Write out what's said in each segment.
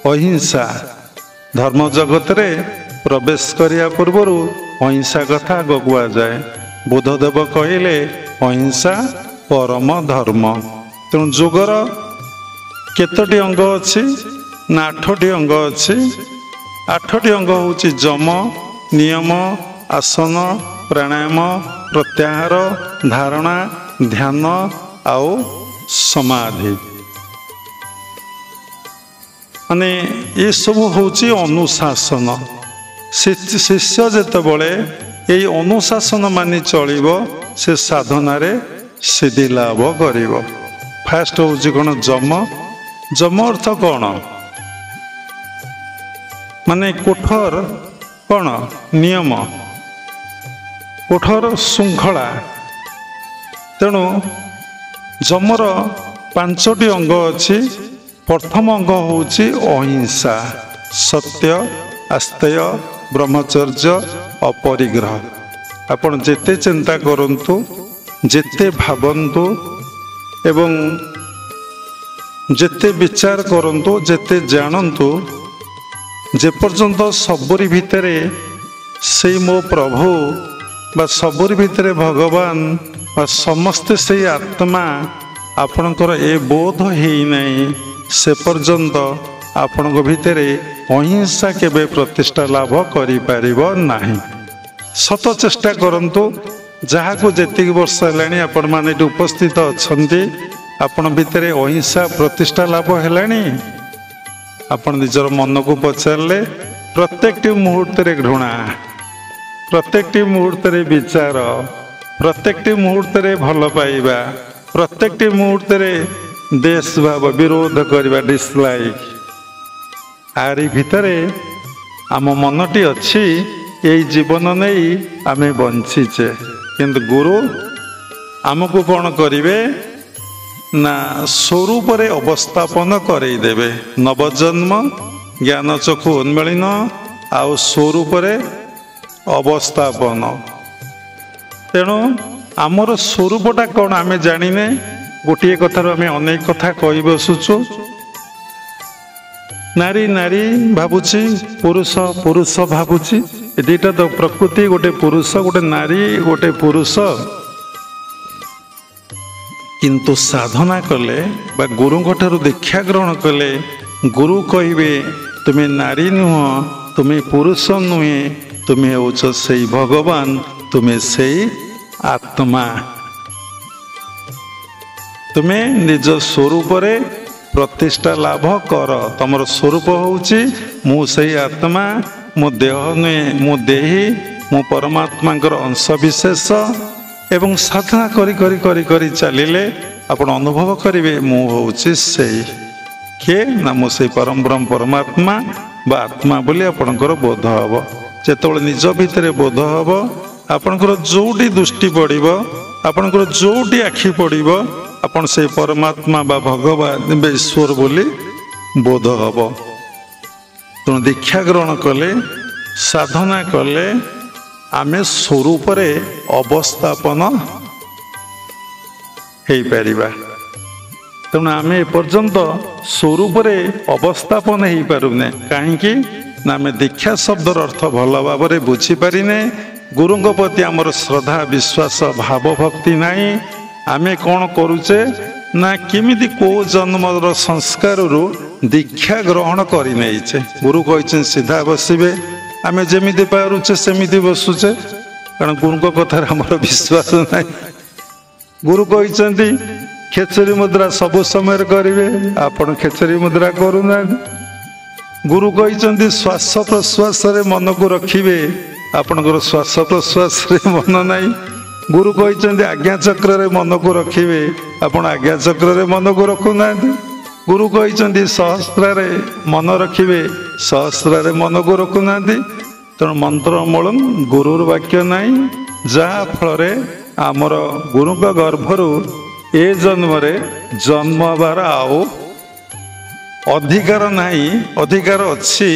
अहिंसा धर्म जगत रे प्रवेश करिया पूर्वर अहिंसा कथा गगुआ जाए। बुद्धदेव कहले अहिंसा परम धर्म। तेणु जोगर केतोटी अंग अच्छी ना 8टी अंग अच्छी। 8टी अंग होची जम नियम आसन प्राणायाम प्रत्याहार धारणा ध्यान आउ समाधि माने ये सब होची अनुशासन। शिष्य जेतेबळे ये अनुशासन मानि चलिबो से साधना रे सिद्धि लाभ करिबो। फास्ट होची कोन जम। जम अर्थ कोन माने कठोर कोन नियम कठोर श्रृंखला। तेणु जमर 5टी अंग अच्छी। प्रथम अंग होची अहिंसा सत्य आस्तेय ब्रह्मचर्य अपरिग्रह। आपण जेते चिंता करंतु जेते भावंतु एवं जेते विचार करंतु जेते जानंतु जे पर्यंत सबरी भितरे से मो प्रभु बा सबरी भितरे भगवान बा समस्ते से आत्मा आपणकर ए बोध है नहीं से पर्यंत आपण भितरे अहिंसा केबे प्रतिष्ठा लाभ करि परिबो नाही। सत चेष्टा करंतु जहाँ को जेतिक वर्ष है आपण माने उपस्थित अछंती आपण भितरे अहिंसा प्रतिष्ठा लाभ हेलानी। आपण निजर मन को पचारले प्रत्येक मुहूर्त रे घृणा प्रत्येक मुहूर्त रे विचार प्रत्येक मुहूर्त रे भल पाइबा प्रत्येक मुहूर्त रे देश भाव विरोध करवा डिसलाइक आरी भितरे आम मनटी अच्छी यही जीवन नहीं आमे बंचीचे। किंतु गुरु आमको कौन करिवे ना स्वरूप रे अवस्थापन करईदेवे। नवजन्म ज्ञान चक्षु उन्मेलन आउ स्वरूप रे अवस्थापन। तेणु आमर स्वरूपटा कौन आमे जानिने गोटे कथार आम अनेक कथा कही बसुचु। नारी नारी भावुची पुरुष पुरुष भावुची दुईटा तो प्रकृति गोटे पुरुष गोटे नारी गोटे पुरुष। किंतु साधना कले बा गुरु ठारू दीक्षा ग्रहण कले गुरु कहिबे तुम्हें नारी नुह तुम्हें पुरुष नुहे तुम्हें होच से भगवान तुम्हें से आत्मा। तुम्हें निज स्वरूप रे प्रतिष्ठा लाभ कर। तुमर स्वरूप होची मु सही आत्मा मो देह नुहे मो देही मो परमात्मा अंश विशेष। एवं साधना करी करी करी करी चलिले आपण अनुभव करिवे मु होची सही के ना मो सही परम ब्रह्म परमात्मा बा आत्मा बोली आपणकर बोध हब। जेतबेले निज भितरे बोध हब आपणकर जोटी दृष्टि पड़िबो आपणकर जोटी आखि पड़िबो आपण से परमात्मा बा भगवान ईश्वर बोली बोध हब। तेणु दीक्षा ग्रहण कले साधना कले आमे स्वरूप रे अवस्थापन हेई परिबा। तेणु आमे पर्यंत स्वरूप रे अवस्थापन हेई पारुने काहेकि ना आमे दीक्षा शब्दर अर्थ भल भाव रे बुझी पारिने। गुरुंग प्रति आमर श्रद्धा विश्वास भाव भक्ति नाही। आमे कौन करुचे ना किमिति को जन्मर संस्कार रु दीक्षा ग्रहण करि नैचे। गुरु कहिछन सीधा बसिबे आमे जेमिति पारुचे सेमिति बसुचे कारण गुरु कथार हमर विश्वास नाही। गुरु कहिछन्ति खेचरी मुद्रा सब समय करिवे आपण खेचरी मुद्रा करूना। गुरु कहिछन्ति श्वास प्रश्वास रे मन को रखिबे आपनकर श्वास प्रश्वास रे मन नाही। गुरु कहिछन्ति आज्ञा चक्र रे मन को रखिबे आपण आज्ञा चक्र रे मन को रखुना। गुरु कहिछन्ति सहस्त्र रे मन रखिबे सहस्त्र रे मन को रखुना। तेणु मंत्र मूलम गुरुर वाक्य नाही जहा फल आमर गुरु गर्भरु ए जन्म रे जन्म बार आओ अधिकार नाही। अधिकार अच्छी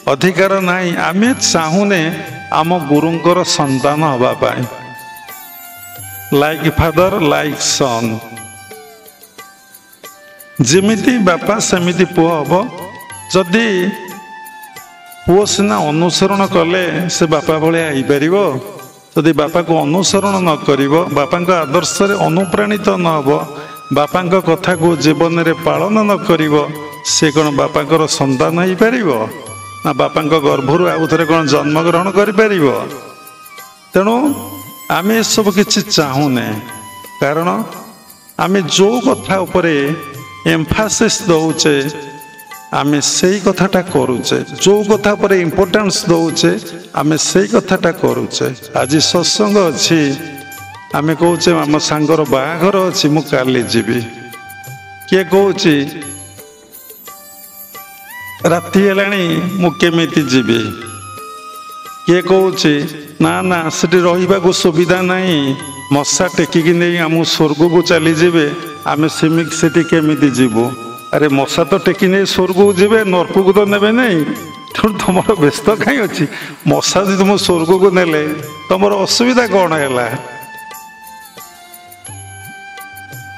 अधिकार नाही। आमे चाहुने आम गुरुंकर संतान हवा पाए लाइक फादर लाइक सन। जेमिति बापा सेमिति पुओ हब जदि पुओ सिना अनुसरण कले से बापा भलिया ହେଇପାରିବ जदि बापा को अनुसरण न करिवो बापा आदर्श रे अनुप्राणित न हो बापा कथा को जीवन में पालन न करिवो से कौन बापा संतान हो पारिबो ना बापा गर्भर आउ थे कौन जन्मग्रहण कर पारिबो। तेणु आम सब किछि चाहूने कारण आम जो कथा उपरे एम्फासिस दौचे आम से कथाटा करुचे जो कथा पर इम्पोर्टेंस दौचे आम से कथाटा करुचे। आज सत्संग अच्छी आम कौचे आम सांगर बाहाघर अच्छी मु काली जीवी किए कौच राति हेलाणी मु केमिति जीवी किए कौच ना ना सेठी रहिबा को सुविधा नहीं मशा टेकिकी नहीं आम स्वर्ग को चली जीवे आम सेठी केमिति जीवु। अरे मशा तो टेकी नहीं स्वर्ग को जीवे नरक को तो नेबे नहीं तेणु तुम व्यस्त कहीं अच्छी मशा जी तुम स्वर्ग को नेले तुम असुविधा कौन है।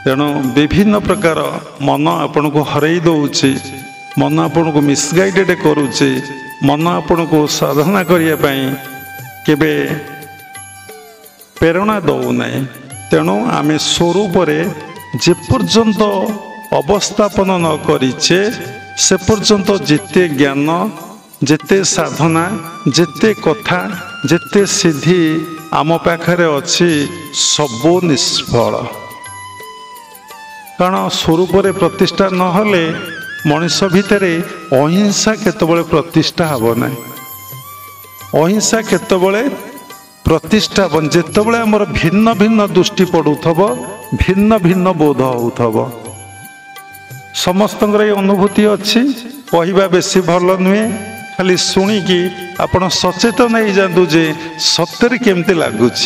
तेणु विभिन्न प्रकार मन आपण को हरई दौची मन आपण को मिसगाइडेड करुच्ची मन आपण को साधना करने केबे प्रेरणा दौना। तेणु आम स्वरूप जेपर्यंत अवस्थापन न करिचे से पर्यंत जिते ज्ञान जिते साधना जिते कथा जिते सिद्धि आम पाखरे अच्छी सबो निष्फल। कारण स्वरूप प्रतिष्ठा नहले मनुष्य भितर अहिंसा केतबळे प्रतिष्ठा हबो ना। अहिंसा केतबळे प्रतिष्ठा बन जेतबळे हमर भिन्न भिन्न दृष्टि पडुथबो भिन्न भिन्न बोध होउथबो। समस्त अनुभूति अच्छी कहवा बेसी भल नुहे खाली शुणिकी आपण सचेतन हो जातु जे सत्य केमती लगुच।